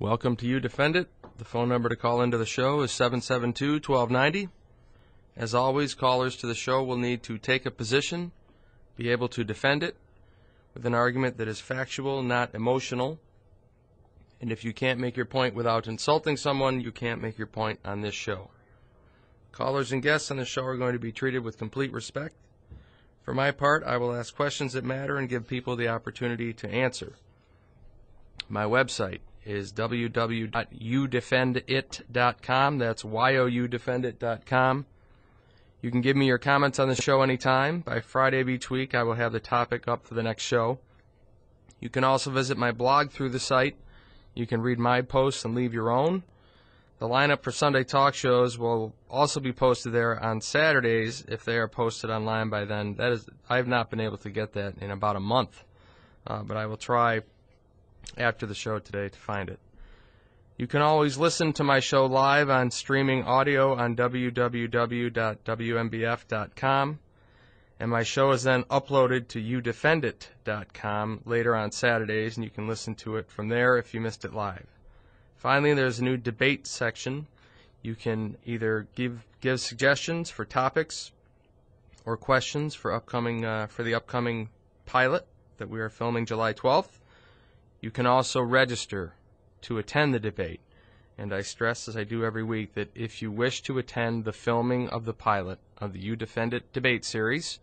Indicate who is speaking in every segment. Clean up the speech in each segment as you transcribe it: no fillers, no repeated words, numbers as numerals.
Speaker 1: Welcome to You Defend It. The phone number to call into the show is 772-1290. As always, callers to the show will need to take a position, be able to defend it with an argument that is factual, not emotional. And if you can't make your point without insulting someone, you can't make your point on this show. Callers and guests on the show are going to be treated with complete respect. For my part, I will ask questions that matter and give people the opportunity to answer. My website is www.youdefendit.com. That's youdefendit.com. You can give me your comments on the show anytime. By Friday of each week, I will have the topic up for the next show. You can also visit my blog through the site. You can read my posts and leave your own. The lineup for Sunday talk shows will also be posted there on Saturdays if they are posted online by then. I have not been able to get that in about a month, but I will try after the show today to find it. You can always listen to my show live on streaming audio on www.wmbf.com, and my show is then uploaded to youdefendit.com later on Saturdays, and you can listen to it from there if you missed it live. Finally, there's a new debate section. You can either give suggestions for topics or questions for the upcoming pilot that we are filming July 12th. You can also register to attend the debate, and I stress, as I do every week, that if you wish to attend the filming of the pilot of the You Defend It debate series,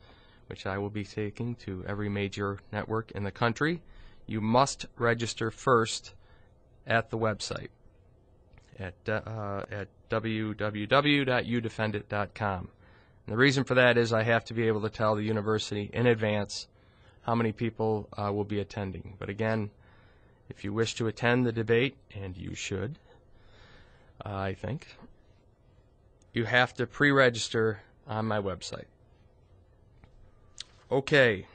Speaker 1: which I will be taking to every major network in the country, you must register first at the website at www.youdefendit.com. And the reason for that is I have to be able to tell the university in advance how many people will be attending. But again, if you wish to attend the debate, and you should, I think, you have to pre-register on my website. Okay,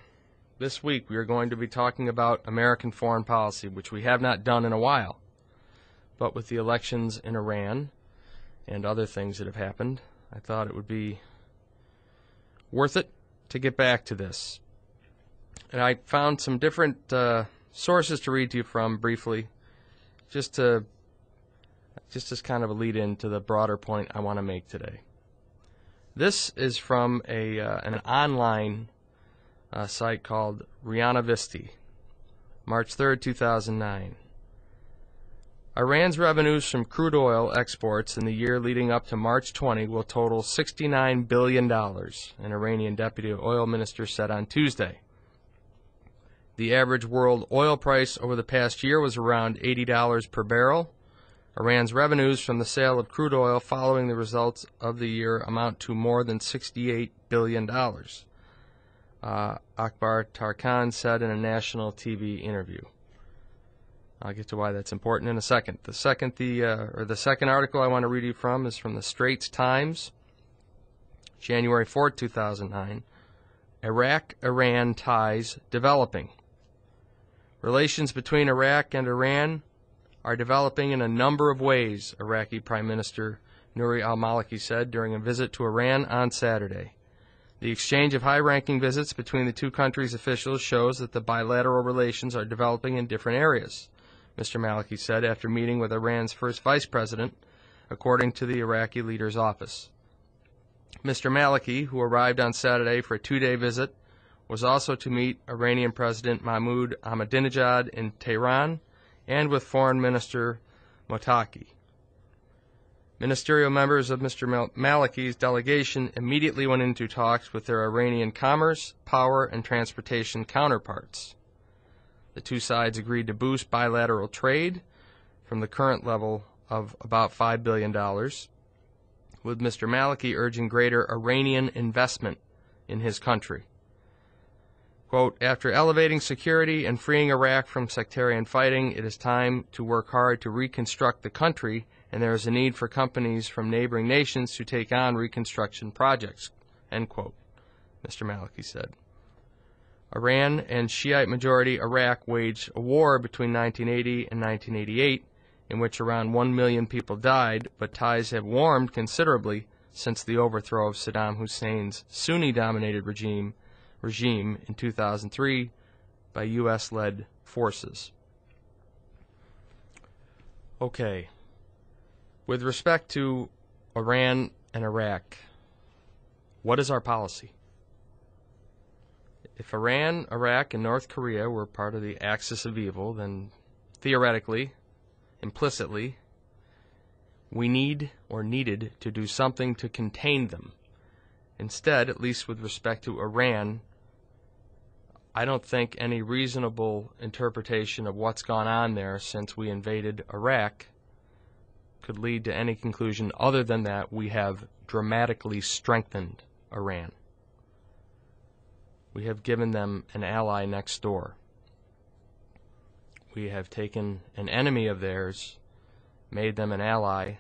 Speaker 1: this week we are going to be talking about American foreign policy, which we have not done in a while. But with the elections in Iran and other things that have happened, I thought it would be worth it to get back to this. And I found some different sources to read to you from briefly, just as kind of a lead-in to the broader point I want to make today. This is from an online site called Rihanna Visti, March 3rd, 2009. Iran's revenues from crude oil exports in the year leading up to March 20 will total $69 billion, an Iranian deputy oil minister said on Tuesday. The average world oil price over the past year was around $80 per barrel. Iran's revenues from the sale of crude oil following the results of the year amount to more than $68 billion, Akbar Tarkan said in a national TV interview. I'll get to why that's important in a second. The second article I want to read you from is from the Straits Times, January 4, 2009. Iraq-Iran ties developing. Relations between Iraq and Iran are developing in a number of ways, Iraqi Prime Minister Nouri al-Maliki said during a visit to Iran on Saturday. The exchange of high-ranking visits between the two countries' officials shows that the bilateral relations are developing in different areas, Mr. Maliki said after meeting with Iran's first vice president, according to the Iraqi leader's office. Mr. Maliki, who arrived on Saturday for a two-day visit, was also to meet Iranian President Mahmoud Ahmadinejad in Tehran and with Foreign Minister Mottaki. Ministerial members of Mr. Maliki's delegation immediately went into talks with their Iranian commerce, power, and transportation counterparts. The two sides agreed to boost bilateral trade from the current level of about $5 billion, with Mr. Maliki urging greater Iranian investment in his country. Quote, after elevating security and freeing Iraq from sectarian fighting, it is time to work hard to reconstruct the country, and there is a need for companies from neighboring nations to take on reconstruction projects, end quote, Mr. Maliki said. Iran and Shiite-majority Iraq waged a war between 1980 and 1988, in which around 1 million people died, but ties have warmed considerably since the overthrow of Saddam Hussein's Sunni-dominated regime in 2003 by U.S.-led forces. Okay. With respect to Iran and Iraq, what is our policy? If Iran, Iraq, and North Korea were part of the axis of evil, then theoretically, implicitly, we needed to do something to contain them. Instead, at least with respect to Iran, I don't think any reasonable interpretation of what's gone on there since we invaded Iraq could lead to any conclusion other than that we have dramatically strengthened Iran. We have given them an ally next door. We have taken an enemy of theirs, made them an ally,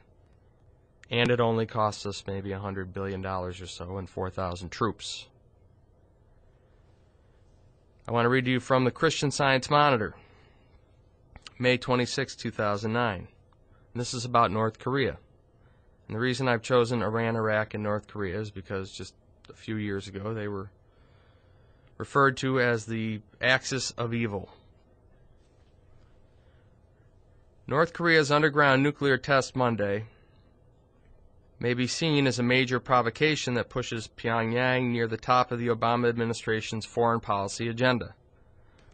Speaker 1: and it only cost us maybe $100 billion or so and 4,000 troops. I want to read to you from the Christian Science Monitor, May 26, 2009. And this is about North Korea. And the reason I've chosen Iran, Iraq, and North Korea is because just a few years ago they were referred to as the axis of evil. North Korea's underground nuclear test Monday may be seen as a major provocation that pushes Pyongyang near the top of the Obama administration's foreign policy agenda.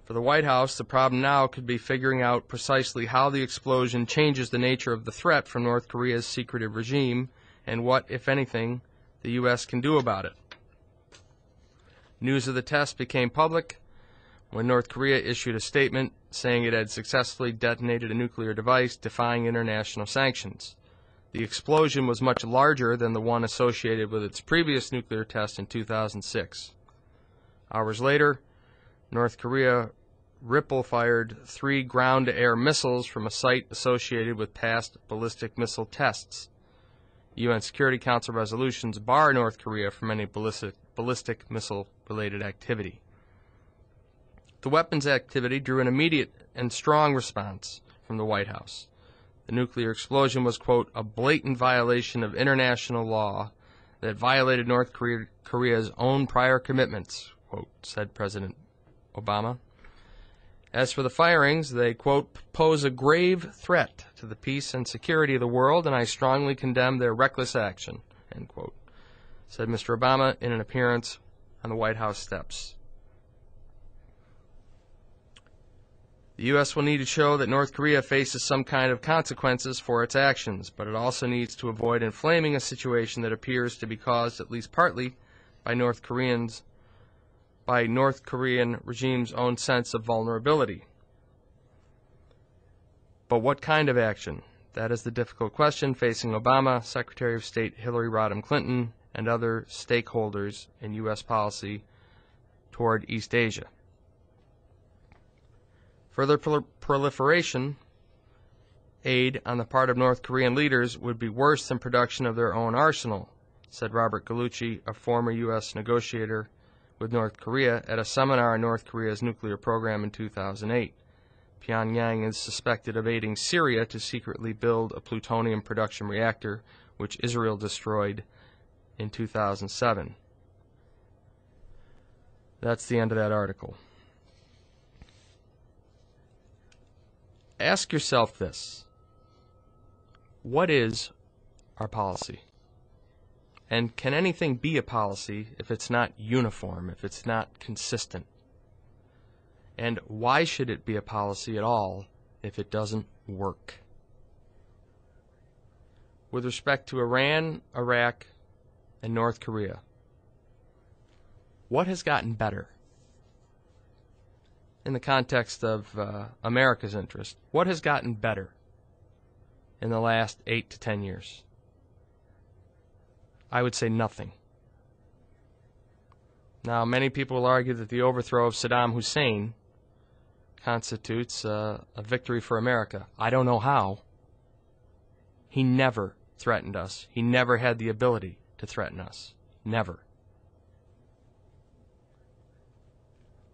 Speaker 1: For the White House, the problem now could be figuring out precisely how the explosion changes the nature of the threat from North Korea's secretive regime and what, if anything, the U.S. can do about it. News of the test became public when North Korea issued a statement saying it had successfully detonated a nuclear device defying international sanctions. The explosion was much larger than the one associated with its previous nuclear test in 2006. Hours later, North Korea ripple-fired 3 ground-to-air missiles from a site associated with past ballistic missile tests. UN Security Council resolutions bar North Korea from any ballistic missile-related activity. The weapons activity drew an immediate and strong response from the White House. The nuclear explosion was, quote, a blatant violation of international law that violated North Korea's own prior commitments, quote, said President Obama. As for the firings, they, quote, pose a grave threat to the peace and security of the world, and I strongly condemn their reckless action, end quote, said Mr. Obama in an appearance on the White House steps. The U.S. will need to show that North Korea faces some kind of consequences for its actions, but it also needs to avoid inflaming a situation that appears to be caused at least partly by North Korean regime's own sense of vulnerability. But what kind of action? That is the difficult question facing Obama, Secretary of State Hillary Rodham Clinton, and other stakeholders in U.S. policy toward East Asia. Further proliferation aid on the part of North Korean leaders would be worse than production of their own arsenal, said Robert Gallucci, a former U.S. negotiator with North Korea, at a seminar on North Korea's nuclear program in 2008. Pyongyang is suspected of aiding Syria to secretly build a plutonium production reactor, which Israel destroyed in 2007. That's the end of that article. Ask yourself this. What is our policy? And can anything be a policy if it's not uniform, if it's not consistent? And why should it be a policy at all if it doesn't work? With respect to Iran, Iraq, and North Korea, what has gotten better? In the context of America's interest, what has gotten better in the last 8 to 10 years? I would say nothing. Now, many people will argue that the overthrow of Saddam Hussein constitutes a victory for America. I don't know how. He never threatened us. He never had the ability to threaten us. Never.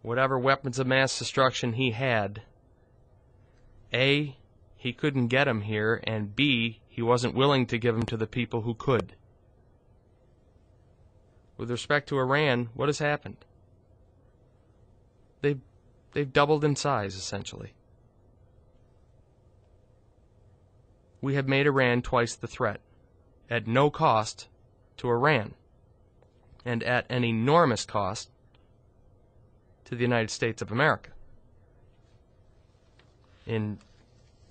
Speaker 1: Whatever weapons of mass destruction he had, A, he couldn't get them here, and B, he wasn't willing to give them to the people who could. With respect to Iran, what has happened? They've doubled in size, essentially. we have made Iran twice the threat, at no cost to Iran, and at an enormous cost to the United States of America. In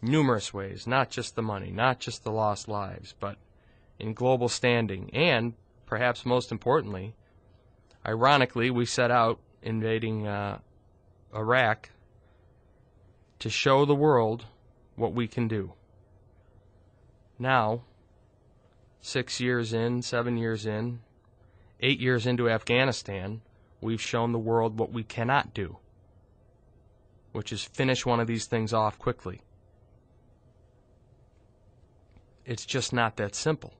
Speaker 1: numerous ways, not just the money, not just the lost lives, but in global standing, and, perhaps most importantly, ironically, we set out invading Iraq to show the world what we can do. Now, 6 years in, 7 years in, 8 years into Afghanistan, we've shown the world what we cannot do, which is finish one of these things off quickly. It's just not that simple.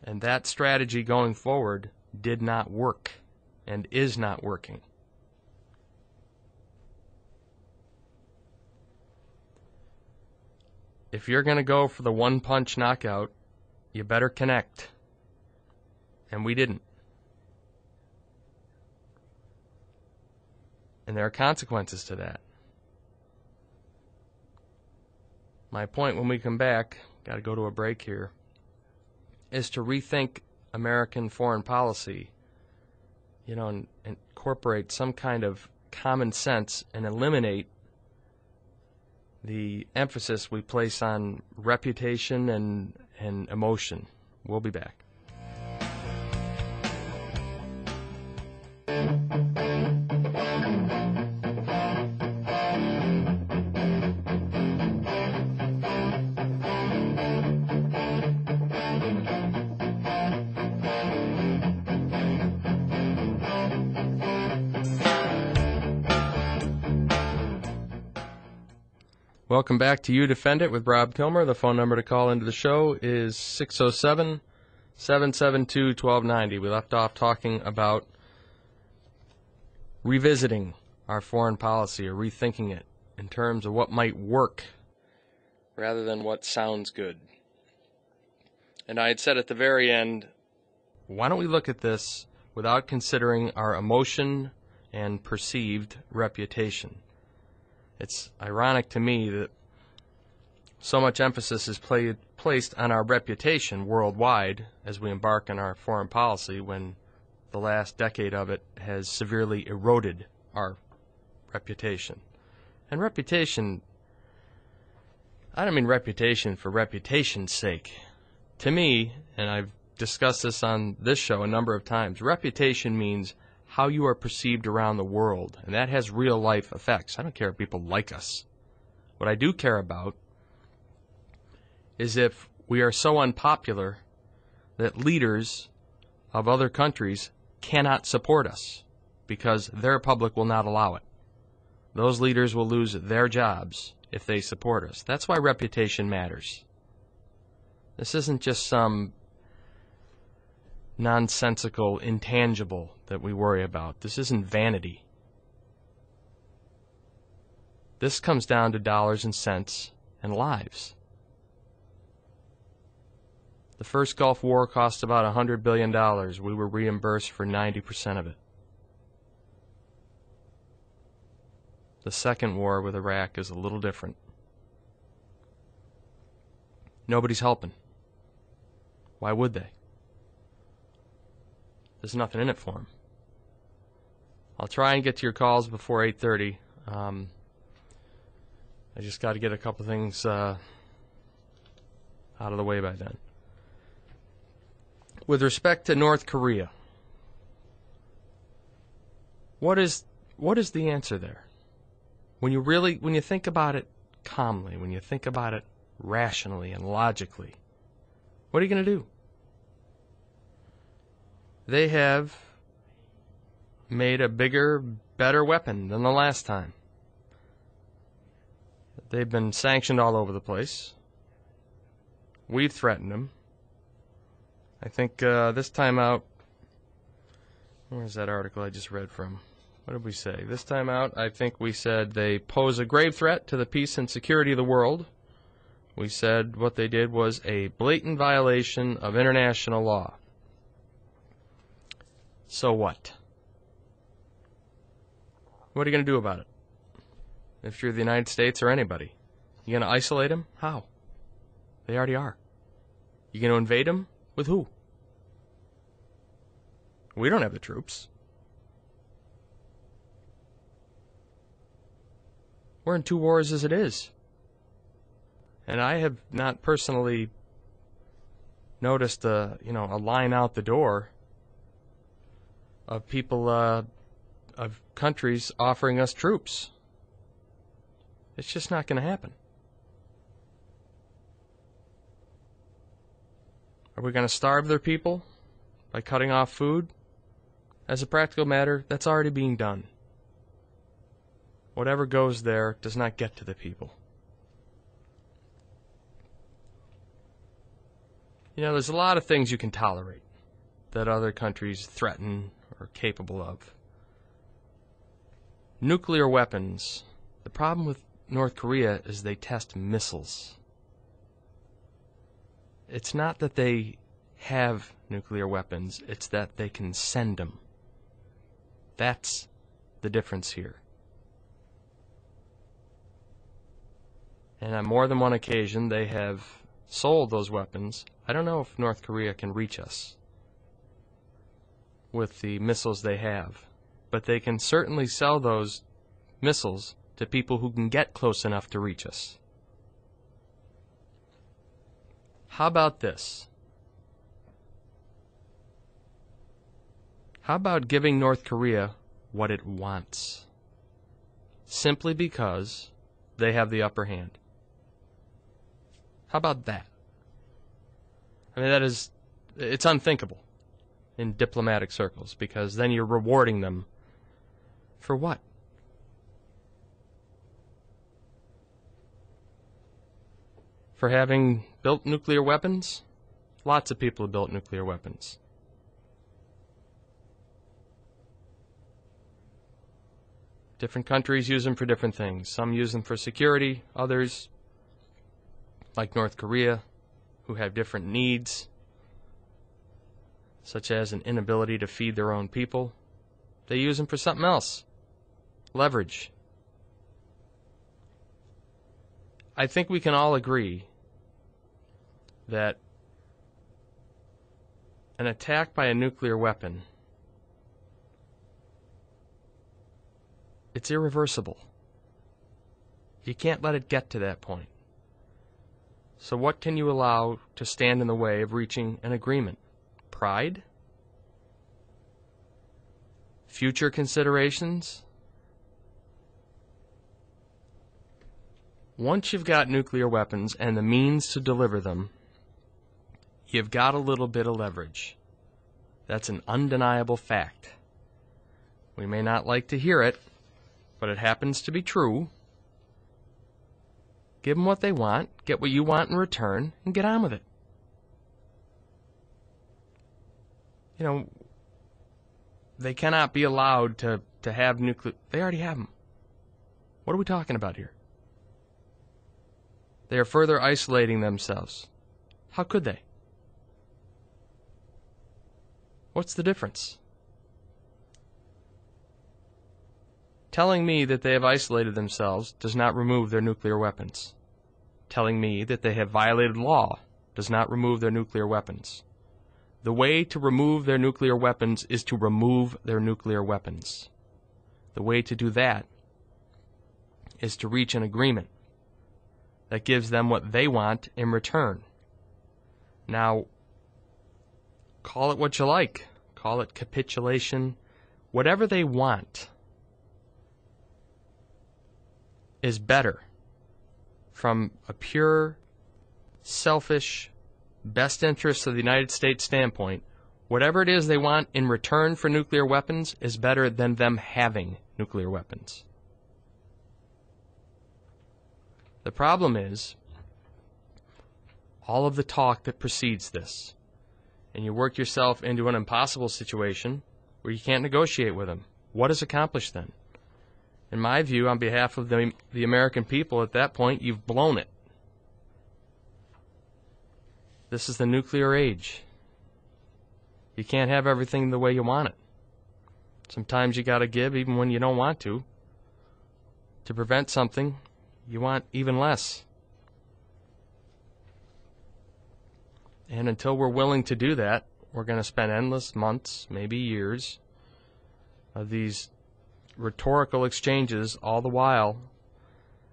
Speaker 1: And that strategy going forward did not work and is not working. If you're going to go for the one-punch knockout, you better connect. And we didn't. And there are consequences to that. My point when we come back, got to go to a break here, is to rethink American foreign policy, and incorporate some kind of common sense and eliminate the emphasis we place on reputation and emotion. We'll be back. Welcome back to You Defend It with Rob Kilmer. The phone number to call into the show is 607-772-1290. We left off talking about revisiting our foreign policy or rethinking it in terms of what might work rather than what sounds good. And I had said at the very end, why don't we look at this without considering our emotion and perceived reputation? It's ironic to me that so much emphasis is placed on our reputation worldwide as we embark on our foreign policy when the last decade of it has severely eroded our reputation. And reputation, I don't mean reputation for reputation's sake. To me, and I've discussed this on this show a number of times, reputation means how you are perceived around the world, and that has real-life effects. I don't care if people like us. What I do care about is if we are so unpopular that leaders of other countries cannot support us because their public will not allow it. Those leaders will lose their jobs if they support us. That's why reputation matters. This isn't just some nonsensical intangible that we worry about. This isn't vanity. This comes down to dollars and cents and lives. The first Gulf War cost about $100 billion. We were reimbursed for 90% of it. The second war with Iraq is a little different. Nobody's helping. Why would they? There's nothing in it for them. I'll try and get to your calls before 8:30. I just got to get a couple things out of the way by then. With respect to North Korea, what is the answer there? When you think about it calmly, when you think about it rationally and logically, what are you going to do? They have made a bigger, better weapon than the last time. They've been sanctioned all over the place. We've threatened them. I think this time out, where's that article I just read from? What did we say? This time out, I think we said they pose a grave threat to the peace and security of the world. We said what they did was a blatant violation of international law. So what? What are you going to do about it? If you're the United States or anybody? You going to isolate them? How? They already are. You going to invade them? With who? We don't have the troops. We're in 2 wars as it is. And I have not personally noticed a line out the door of people, of countries offering us troops. It's just not going to happen. Are we going to starve their people by cutting off food? As a practical matter, that's already being done. Whatever goes there does not get to the people. There's a lot of things you can tolerate that other countries threaten or are capable of. Nuclear weapons. The problem with North Korea is they test missiles. It's not that they have nuclear weapons, it's that they can send them. That's the difference here. And on more than one occasion, they have sold those weapons. I don't know if North Korea can reach us with the missiles they have, but they can certainly sell those missiles to people who can get close enough to reach us. How about this? How about giving North Korea what it wants? Simply because they have the upper hand. How about that? I mean, it's unthinkable in diplomatic circles, because then you're rewarding them for what? For having built nuclear weapons? Lots of people have built nuclear weapons. Different countries use them for different things. Some use them for security, others, like North Korea, who have different needs, such as an inability to feed their own people. They use them for something else. Leverage. I think we can all agree that an attack by a nuclear weapon, it's irreversible. You can't let it get to that point. So what can you allow to stand in the way of reaching an agreement? Pride? Future considerations? Once you've got nuclear weapons and the means to deliver them, you've got a little bit of leverage. That's an undeniable fact. We may not like to hear it, but it happens to be true. Give them what they want, get what you want in return, and get on with it. They cannot be allowed to have nuclear... They already have them. What are we talking about here? They are further isolating themselves. How could they? What's the difference? Telling me that they have isolated themselves does not remove their nuclear weapons. Telling me that they have violated law does not remove their nuclear weapons. The way to remove their nuclear weapons is to remove their nuclear weapons. The way to do that is to reach an agreement that gives them what they want in return. Now, call it what you like. Call it capitulation. Whatever they want is better from a pure, selfish, best interest of the United States standpoint. Whatever it is they want in return for nuclear weapons is better than them having nuclear weapons. The problem is all of the talk that precedes this, and you work yourself into an impossible situation where you can't negotiate with them. What is accomplished then? In my view, on behalf of the American people, at that point, you've blown it. This is the nuclear age. You can't have everything the way you want it. Sometimes you got to give even when you don't want to. To prevent something, you want even less. And until we're willing to do that, we're going to spend endless months, maybe years, of these rhetorical exchanges, all the while.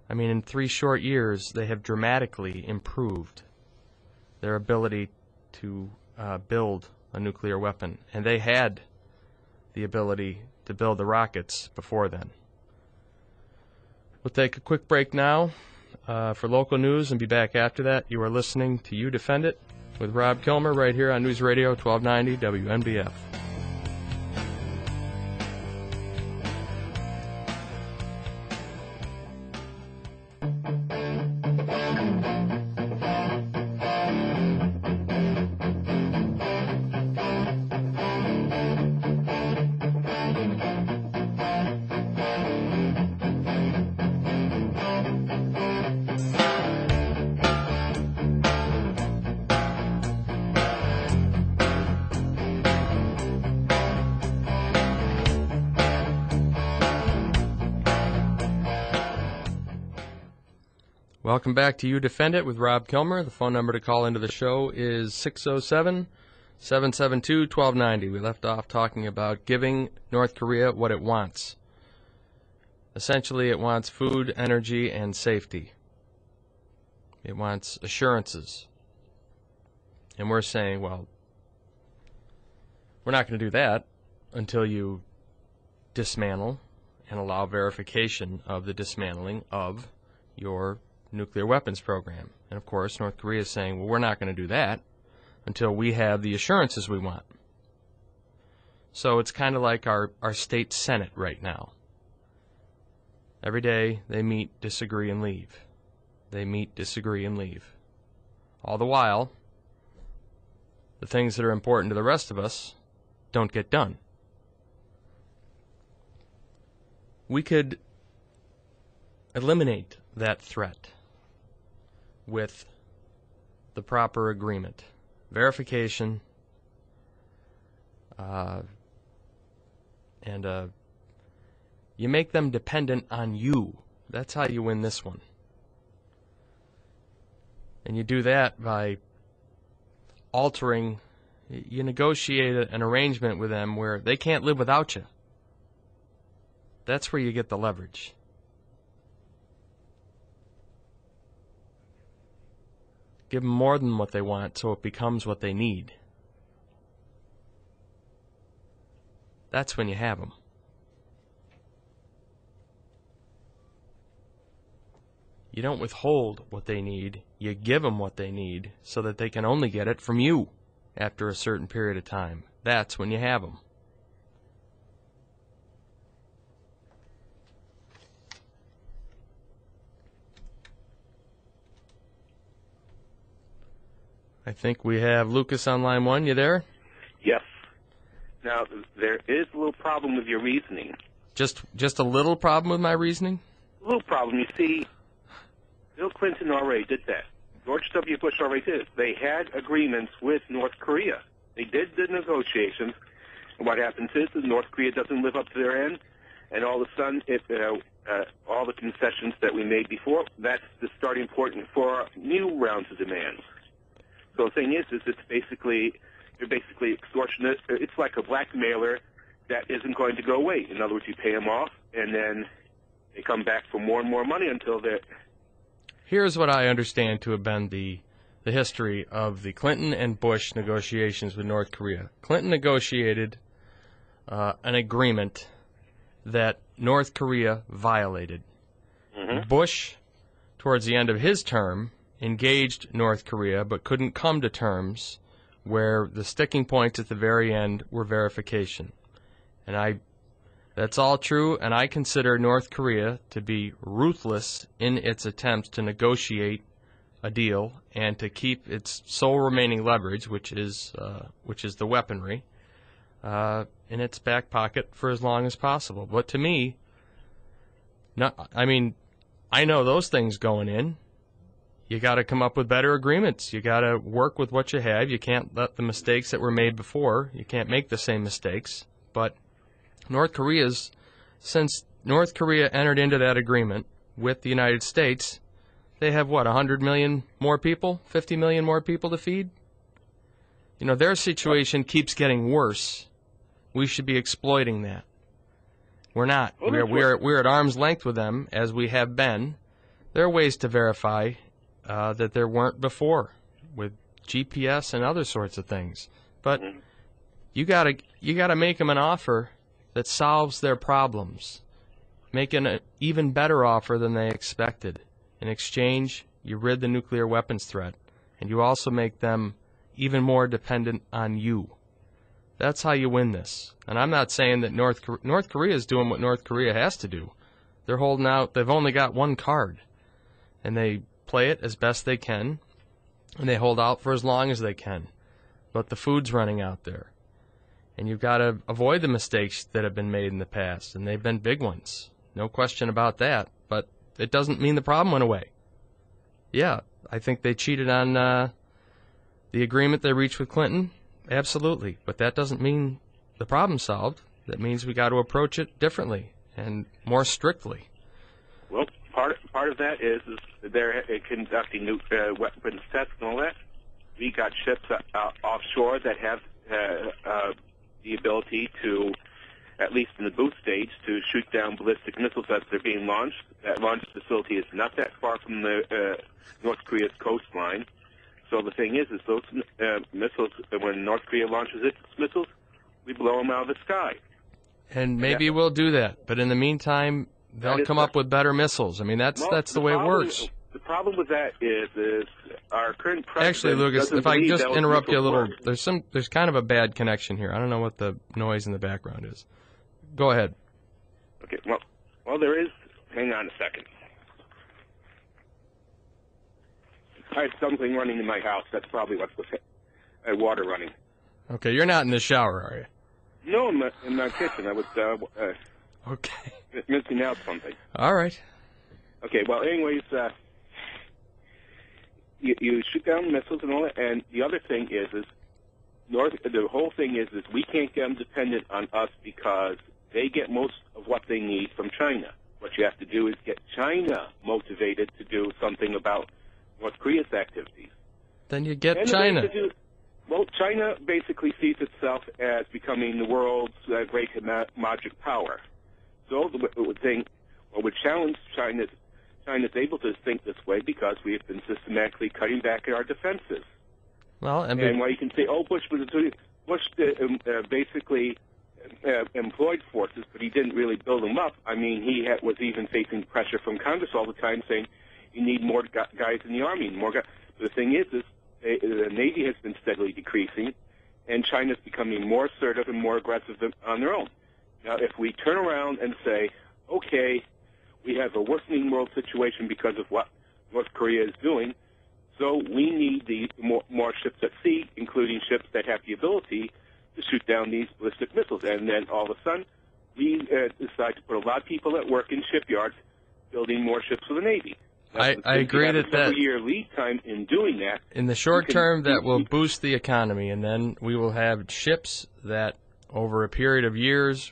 Speaker 1: I mean, in 3 short years, they have dramatically improved their ability to build a nuclear weapon. And they had the ability to build the rockets before then. We'll take a quick break now for local news and be back after that. You are listening to You Defend It with Rob Kilmer right here on News Radio 1290 WNBF. Welcome back to You Defend It with Rob Kilmer. The phone number to call into the show is 607-772-1290. We left off talking about giving North Korea what it wants. Essentially, it wants food, energy, and safety. It wants assurances. And we're saying, well, we're not going to do that until you dismantle and allow verification of the dismantling of your nuclear weapons program. And of course, North Korea is saying, well, we're not going to do that until we have the assurances we want. So it's kind of like our state senate right now. Every day they meet, disagree, and leave. They meet, disagree, and leave. All the while, the things that are important to the rest of us don't get done. We could eliminate that threat with the proper agreement, verification, and you make them dependent on you. That's how you win this one. And you do that by altering, you negotiate an arrangement with them where they can't live without you. That's where you get the leverage. Give them more than what they want so it becomes what they need. That's when you have them. You don't withhold what they need. You give them what they need so that they can only get it from you after a certain period of time. That's when you have them. I think we have Lucas on line 1. You there?
Speaker 2: Yes. Now, there is a little problem with your reasoning.
Speaker 1: Just a little problem with my reasoning?
Speaker 2: A little problem. You see, Bill Clinton already did that. George W. Bush already did it. They had agreements with North Korea. They did the negotiations. And what happens is that North Korea doesn't live up to their end, and all of a sudden, all the concessions that we made before, that's the starting point for new rounds of demands. So the thing is you're basically extortionate. It's like a blackmailer that isn't going to go away. In other words, you pay them off, and then they come back for more and more money until they're...
Speaker 1: Here's what I understand to have been the history of the Clinton and Bush negotiations with North Korea. Clinton negotiated an agreement that North Korea violated. Mm-hmm. Bush, towards the end of his term, engaged North Korea but couldn't come to terms where the sticking points at the very end were verification. And that's all true, and I consider North Korea to be ruthless in its attempts to negotiate a deal and to keep its sole remaining leverage, which is the weaponry, in its back pocket for as long as possible. But to me, I know those things going in. You got to come up with better agreements. You got to work with what you have. You can't let the mistakes that were made before. You can't make the same mistakes. But since North Korea entered into that agreement with the United States, they have, 100 million more people, 50 million more people to feed? their situation keeps getting worse. We should be exploiting that. We're not. We're at arm's length with them, as we have been. There are ways to verify that there weren't before, with GPS and other sorts of things. But you gotta make them an offer that solves their problems. Make an even better offer than they expected. In exchange, you rid the nuclear weapons threat, and you also make them even more dependent on you. That's how you win this. And I'm not saying that North Korea is doing what North Korea has to do. They're holding out. They've only got one card, and they play it as best they can, and they hold out for as long as they can. But the food's running out there, and you've got to avoid the mistakes that have been made in the past, and they've been big ones. No question about that. But it doesn't mean the problem went away. Yeah, I think they cheated on the agreement they reached with Clinton. Absolutely. But that doesn't mean the problem's solved. That means we got to approach it differently and more strictly.
Speaker 2: Well, part of that is they're conducting nuclear weapons tests and all that. We got ships offshore that have the ability to, at least in the boost stage, to shoot down ballistic missiles as they're being launched. That launch facility is not that far from the North Korea's coastline. So the thing is those missiles, when North Korea launches its missiles, we blow them out of the sky.
Speaker 1: And maybe we'll do that. But in the meantime, they'll come up with better missiles. I mean, that's the way it works.
Speaker 2: The problem with that is our current president.
Speaker 1: Actually, Lucas, if I can just interrupt you a little, there's kind of a bad connection here. I don't know what the noise in the background is. Go ahead.
Speaker 2: Okay. Well, there is. Hang on a second. I have something running in my house. That's probably what's the water running.
Speaker 1: Okay, you're not in the shower, are you?
Speaker 2: No, I'm in my kitchen. I was
Speaker 1: okay,
Speaker 2: mincing out something.
Speaker 1: All right.
Speaker 2: Okay. Well, anyways, you shoot down missiles and all that, and the other thing is the whole thing is we can't get them dependent on us because they get most of what they need from China. What you have to do is get China motivated to do something about North Korea's activities.
Speaker 1: Then you get China.
Speaker 2: Well, China basically sees itself as becoming the world's great magic power. So the thing, what would challenge China's able to think this way because we have been systematically cutting back at our defenses.
Speaker 1: Well,
Speaker 2: and while you can say, Bush basically employed forces, but he didn't really build them up. I mean, he was even facing pressure from Congress all the time saying, you need more guys in the Army, more guys. The thing is the Navy has been steadily decreasing, and China's becoming more assertive and more aggressive on their own. Now, if we turn around and say, okay, we have a worsening world situation because of what North Korea is doing, so we need the more ships at sea, including ships that have the ability to shoot down these ballistic missiles. And then all of a sudden, we decide to put a lot of people at work in shipyards building more ships for the Navy.
Speaker 1: I agree that
Speaker 2: several-year lead time in doing that.
Speaker 1: In the short term, that will boost the economy, and then we will have ships that, over a period of years,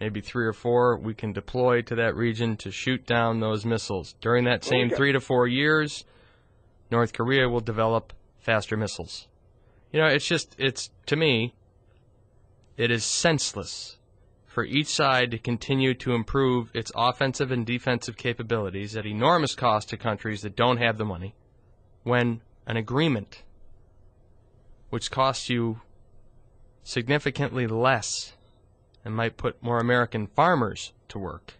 Speaker 1: maybe 3 or 4, we can deploy to that region to shoot down those missiles. During that same 3 to 4 years, North Korea will develop faster missiles. To me, it is senseless for each side to continue to improve its offensive and defensive capabilities at enormous cost to countries that don't have the money, when an agreement which costs you significantly less and might put more American farmers to work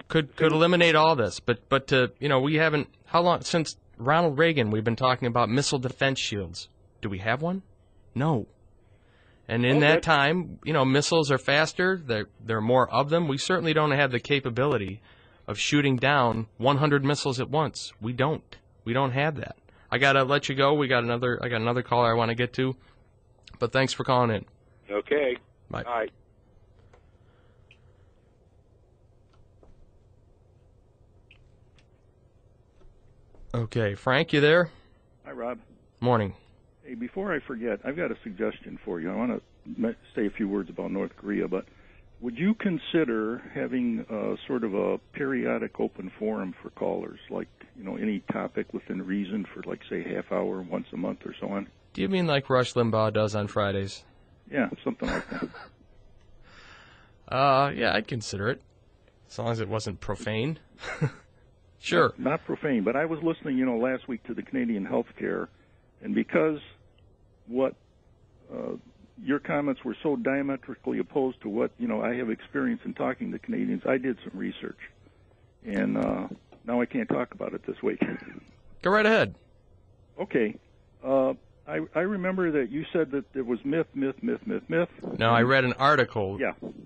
Speaker 1: could eliminate all this. But we haven't. How long since Ronald Reagan we've been talking about missile defense shields? Do we have one? No. And in that time, missiles are faster. There are more of them. We certainly don't have the capability of shooting down 100 missiles at once. We don't. We don't have that. I gotta let you go. I got another caller I want to get to. But thanks for calling in.
Speaker 2: Okay.
Speaker 1: Bye.
Speaker 2: Bye.
Speaker 3: Okay, Frank, you there?
Speaker 4: Hi, Rob.
Speaker 3: Morning.
Speaker 4: Hey, before I forget, I've got a suggestion for you. I want to say a few words about North Korea, but would you consider having sort of a periodic open forum for callers, like, any topic within reason for, like, say, half hour once a month or so on.
Speaker 1: Do you mean like Rush Limbaugh does on Fridays?
Speaker 4: Yeah, something like that.
Speaker 1: Yeah, I'd consider it, as long as it wasn't profane. Sure.
Speaker 4: Not profane, but I was listening, last week to the Canadian healthcare, and because your comments were so diametrically opposed to what, I have experience in talking to Canadians, I did some research. And now I can't talk about it this week.
Speaker 1: Go right ahead.
Speaker 4: Okay. I remember that you said that there was myth.
Speaker 1: No, I read an article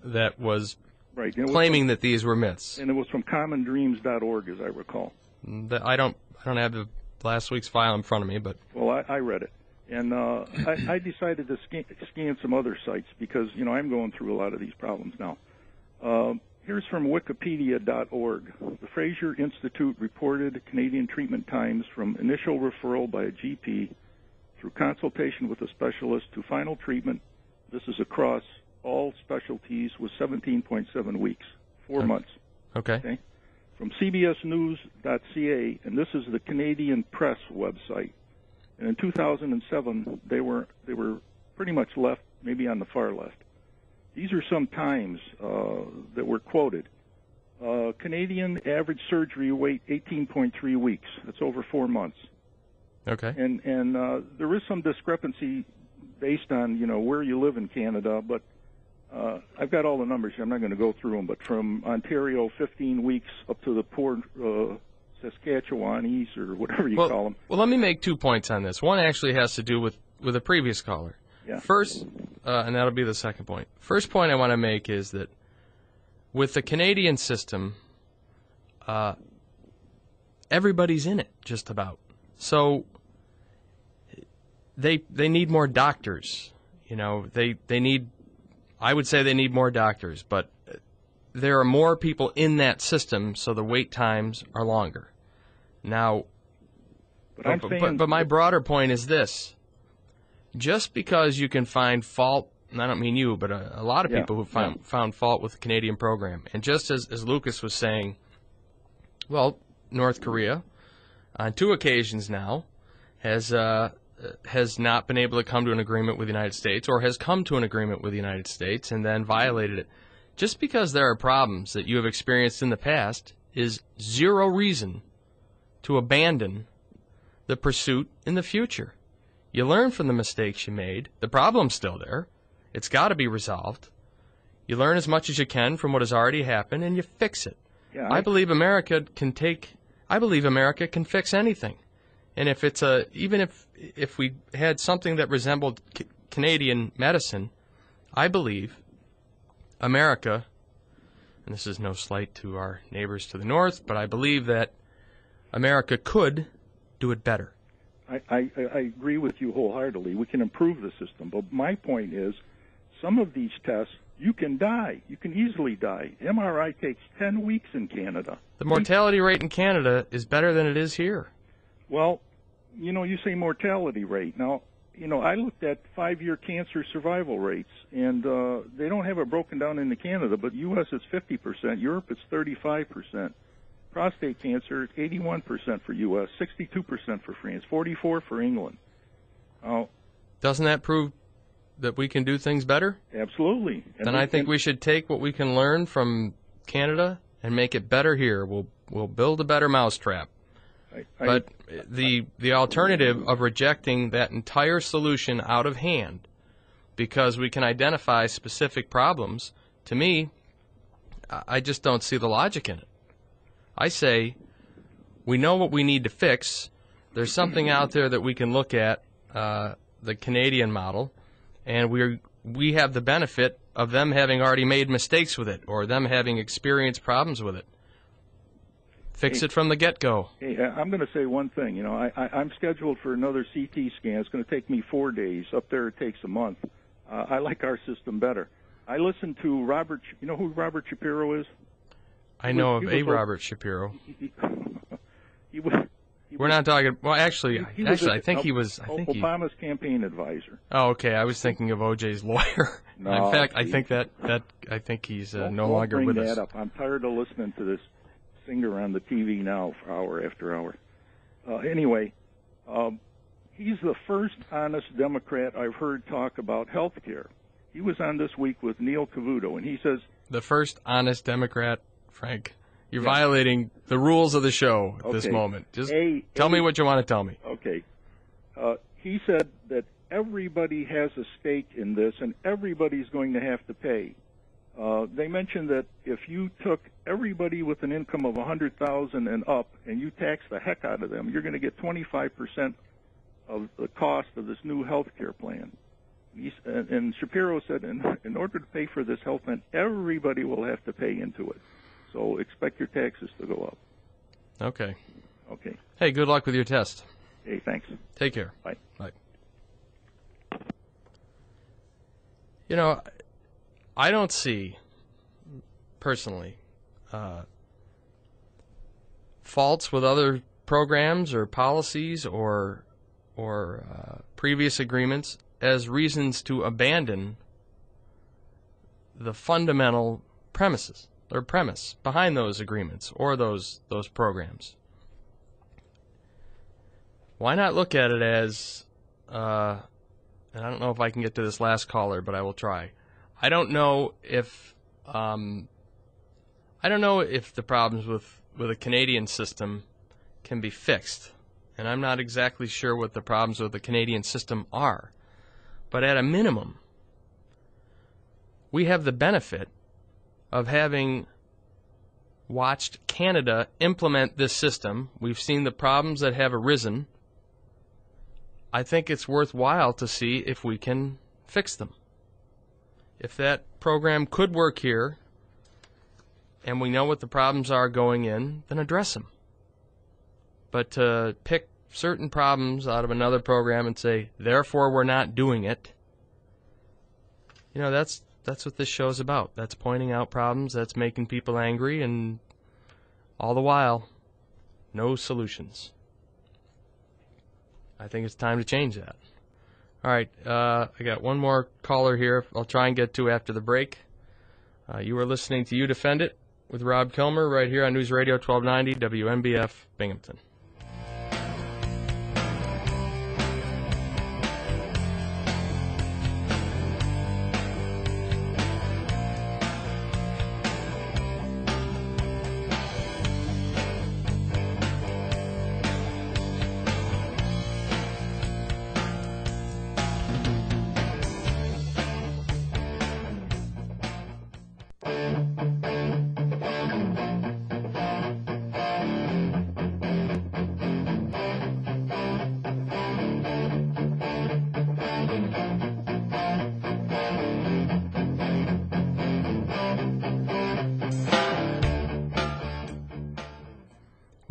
Speaker 1: that was claiming that these were myths.
Speaker 4: And it was from commondreams.org, as I recall.
Speaker 1: I don't have the last week's file in front of me, but...
Speaker 4: Well, I read it. And I decided to scan some other sites because, I'm going through a lot of these problems now. Here's from wikipedia.org. The Fraser Institute reported Canadian treatment times from initial referral by a GP through consultation with a specialist to final treatment. This is across all specialties was 17.7 weeks, 4 months.
Speaker 1: Okay.
Speaker 4: From cbsnews.ca, and this is the Canadian Press website. And in 2007, they were pretty much left, maybe on the far left. These are some times that were quoted. Canadian average surgery wait 18.3 weeks. That's over 4 months.
Speaker 1: Okay.
Speaker 4: And there is some discrepancy based on where you live in Canada, but I've got all the numbers here. I'm not going to go through them, but from Ontario, 15 weeks up to the poor Saskatchewanese or whatever you call them.
Speaker 1: Well, let me make 2 points on this. One actually has to do with a previous caller.
Speaker 4: Yeah.
Speaker 1: First, and that'll be the second point. First point I want to make is that with the Canadian system, everybody's in it, just about. So they need more doctors. They need, I would say they need more doctors, but there are more people in that system, so the wait times are longer. Now, but my broader point is this. Just because you can find fault, and I don't mean you, but a lot of people who found fault with the Canadian program, and just as Lucas was saying, well, North Korea, on 2 occasions now, has not been able to come to an agreement with the United States, or has come to an agreement with the United States and then violated it. Just because there are problems that you have experienced in the past is zero reason to abandon the pursuit in the future. You learn from the mistakes you made. The problem's still there. It's got to be resolved. You learn as much as you can from what has already happened, and you fix it.
Speaker 4: Yeah,
Speaker 1: I believe America can fix anything. And if it's even if we had something that resembled Canadian medicine, I believe America, and this is no slight to our neighbors to the north, but I believe that America could do it better.
Speaker 4: I agree with you wholeheartedly. We can improve the system. But my point is, some of these tests, you can die. You can easily die. MRI takes 10 weeks in Canada.
Speaker 1: The mortality rate in Canada is better than it is here.
Speaker 4: Well, you say mortality rate. Now, I looked at 5-year cancer survival rates, and they don't have it broken down into Canada, but U.S. is 50%, Europe is 35%. Prostate cancer, 81% for U.S., 62% for France, 44% for England.
Speaker 1: Doesn't that prove that we can do things better?
Speaker 4: Absolutely.
Speaker 1: Then I think we should take what we can learn from Canada and make it better here. We'll build a better mousetrap. But the alternative of rejecting that entire solution out of hand because we can identify specific problems, to me, I just don't see the logic in it. I say, we know what we need to fix. There's something out there that we can look at, the Canadian model, and we have the benefit of them having already made mistakes with it or them having experienced problems with it. Fix it from the get-go.
Speaker 4: Hey, I'm going to say one thing. I'm scheduled for another CT scan. It's going to take me 4 days. Up there it takes a month. I like our system better. I listened to Robert. You know who Robert Shapiro is?
Speaker 1: I know of a Robert Shapiro.
Speaker 4: We're
Speaker 1: not talking. Well, actually, I think he was.
Speaker 4: Obama's campaign advisor.
Speaker 1: Oh, okay. I was thinking of O.J.'s lawyer.
Speaker 4: No,
Speaker 1: in fact, I think he's no longer with us.
Speaker 4: Don't bring that up. I'm tired of listening to this singer on the TV now for hour after hour. Anyway, he's the first honest Democrat I've heard talk about health care. He was on This Week with Neil Cavuto, and he says...
Speaker 1: The first honest Democrat, Frank. You're violating the rules of the show at this moment. Just tell me what you want to tell me.
Speaker 4: Okay. He said that everybody has a stake in this, and everybody's going to have to pay. They mentioned that if you took everybody with an income of $100,000 and up, and you tax the heck out of them, you're going to get 25% of the cost of this new health care plan. And Shapiro said, in order to pay for this health plan, everybody will have to pay into it. So expect your taxes to go up.
Speaker 1: Okay.
Speaker 4: Okay.
Speaker 1: Hey, good luck with your test.
Speaker 4: Hey, thanks.
Speaker 1: Take care.
Speaker 4: Bye.
Speaker 1: Bye. You know, I don't see, personally, faults with other programs or policies or previous agreements as reasons to abandon the fundamental premises or premise behind those agreements or those programs. Why not look at it as, and I don't know if I can get to this last caller, but I will try. I don't know if the problems with a Canadian system can be fixed, and I'm not exactly sure what the problems with the Canadian system are. But at a minimum, we have the benefit of having watched Canada implement this system. We've seen the problems that have arisen. I think it's worthwhile to see if we can fix them. If that program could work here, and we know what the problems are going in, then address them. But to pick certain problems out of another program and say, therefore we're not doing it, you know, that's what this show's about. That's pointing out problems, that's making people angry, and all the while, no solutions. I think it's time to change that. All right, I got one more caller here I'll try and get to after the break. You are listening to You Defend It with Rob Kilmer right here on News Radio 1290 WNBF Binghamton.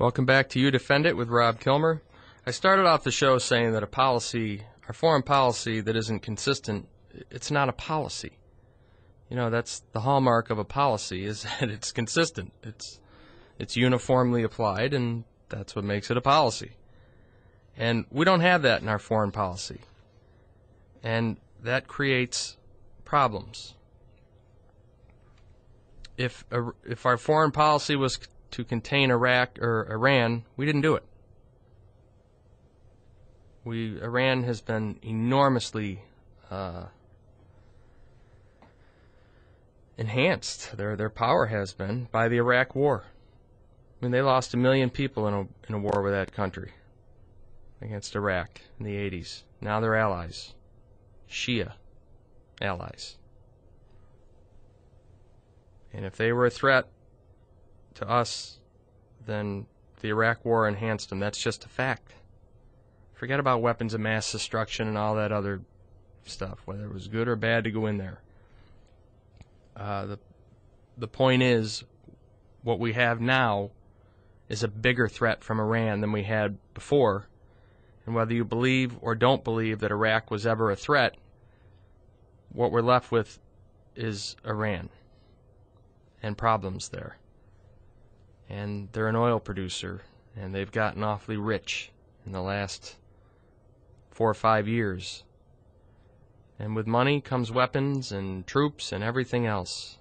Speaker 1: Welcome back to You Defend It with Rob Kilmer. I started off the show saying that our foreign policy that isn't consistent, it's not a policy. You know, that's the hallmark of a policy, is that it's consistent. It's uniformly applied, and that's what makes it a policy. And we don't have that in our foreign policy. And that creates problems. If our foreign policy was to contain Iraq or Iran, we didn't do it. Iran has been enormously enhanced. Their power has been by the Iraq War. I mean, they lost 1 million people in a war with that country against Iraq in the 80s. Now they're allies, Shia allies. And if they were a threat to us, then the Iraq War enhanced them. That's just a fact. Forget about weapons of mass destruction and all that other stuff, whether it was good or bad to go in there. The point is, what we have now is a bigger threat from Iran than we had before. And whether you believe or don't believe that Iraq was ever a threat, what we're left with is Iran and problems there. And they're an oil producer, and they've gotten awfully rich in the last 4 or 5 years. And with money comes weapons and troops and everything else.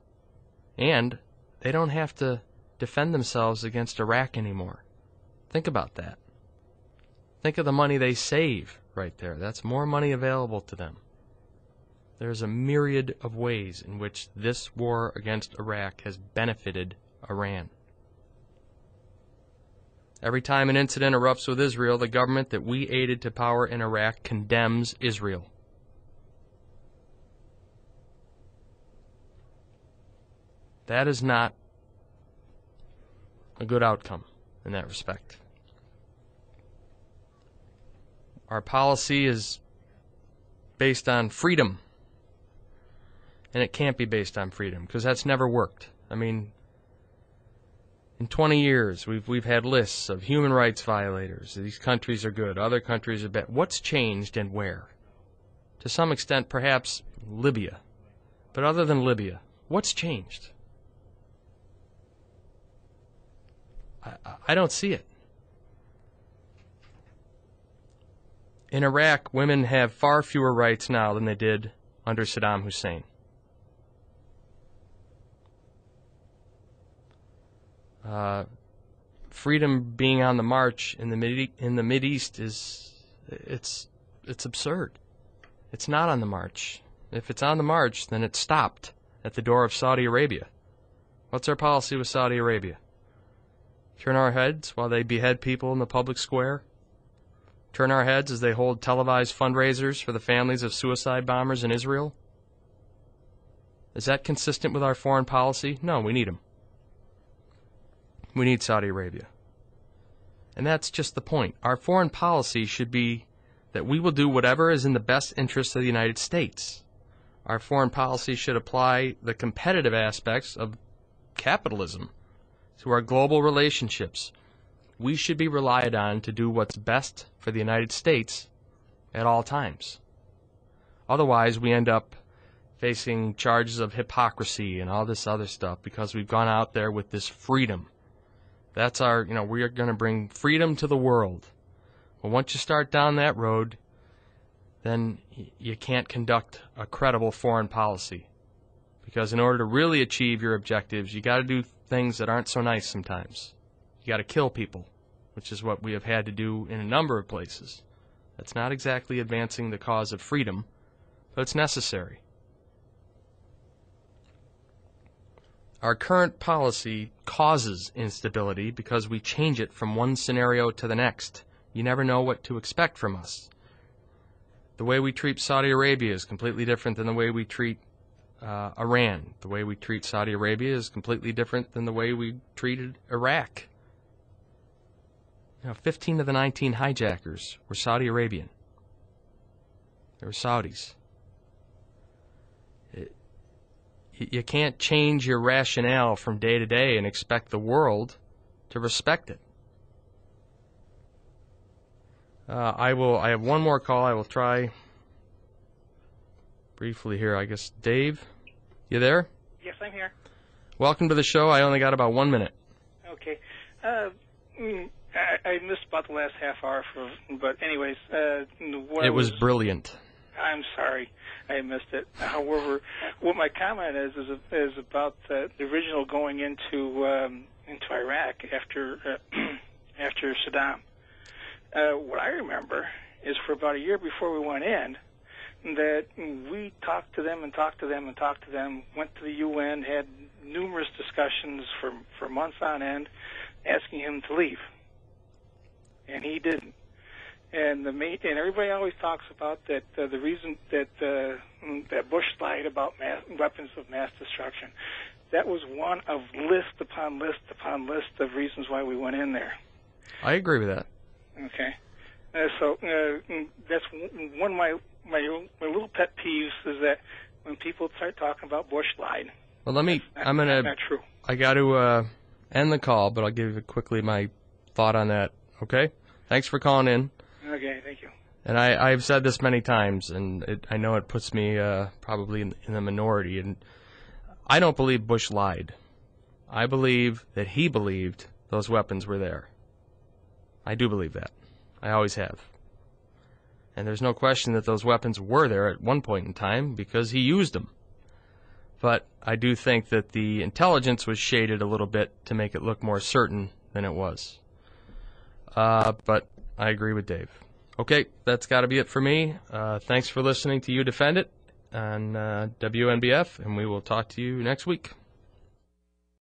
Speaker 1: And they don't have to defend themselves against Iraq anymore. Think about that. Think of the money they save right there. That's more money available to them. There's a myriad of ways in which this war against Iraq has benefited Iran. Every time an incident erupts with Israel, the government that we aided to power in Iraq condemns Israel. That is not a good outcome in that respect. Our policy is based on freedom, and it can't be based on freedom because that's never worked. I mean, in 20 years, we've had lists of human rights violators. These countries are good, other countries are bad. What's changed and where? To some extent, perhaps Libya. But other than Libya, what's changed? I don't see it. In Iraq, women have far fewer rights now than they did under Saddam Hussein. Freedom being on the march in the Mideast it's absurd. It's not on the march. If it's on the march, then it's stopped at the door of Saudi Arabia. What's our policy with Saudi Arabia? Turn our heads while they behead people in the public square? Turn our heads as they hold televised fundraisers for the families of suicide bombers in Israel? Is that consistent with our foreign policy? No, we need them. We need Saudi Arabia. And that's just the point. Our foreign policy should be that we will do whatever is in the best interest of the United States. Our foreign policy should apply the competitive aspects of capitalism to our global relationships. We should be relied on to do what's best for the United States at all times. Otherwise, we end up facing charges of hypocrisy and all this other stuff because we've gone out there with this freedom. That's our, we are going to bring freedom to the world. Well, once you start down that road, then you can't conduct a credible foreign policy. Because in order to really achieve your objectives, you got to do things that aren't so nice sometimes. You got to kill people, which is what we have had to do in a number of places. That's not exactly advancing the cause of freedom, but it's necessary. Our current policy causes instability because we change it from one scenario to the next. You never know what to expect from us. The way we treat Saudi Arabia is completely different than the way we treat Iran. The way we treat Saudi Arabia is completely different than the way we treated Iraq. 15 of the 19 hijackers were Saudi Arabian. They were Saudis. You can't change your rationale from day to day and expect the world to respect it. I have one more call. I will try briefly here. I guess, Dave, you there?
Speaker 5: Yes, I'm here.
Speaker 1: Welcome to the show. I only got about 1 minute.
Speaker 5: Okay. I missed about the last half hour, but anyways.
Speaker 1: It was brilliant.
Speaker 5: I'm sorry. I missed it. However, what my comment is about the original going into Iraq after Saddam. What I remember is for about a year before we went in, that we talked to them, went to the UN, had numerous discussions for months on end, asking him to leave, and he didn't. And everybody always talks about that the reason that Bush lied about weapons of mass destruction. That was one of list upon list upon list of reasons why we went in there.
Speaker 1: I agree with that.
Speaker 5: Okay, so that's one of my little pet peeves is that when people start talking about Bush lied.
Speaker 1: Well, that's
Speaker 5: not true.
Speaker 1: I got to end the call, but I'll give you quickly my thought on that. Okay, thanks for calling in.
Speaker 5: Okay, thank you.
Speaker 1: And I've said this many times, and I know it puts me probably in the minority. And I don't believe Bush lied. I believe that he believed those weapons were there. I do believe that. I always have. And there's no question that those weapons were there at one point in time because he used them. But I do think that the intelligence was shaded a little bit to make it look more certain than it was. But I agree with Dave. Okay, that's got to be it for me. Thanks for listening to You Defend It on WNBF, and we will talk to you next week.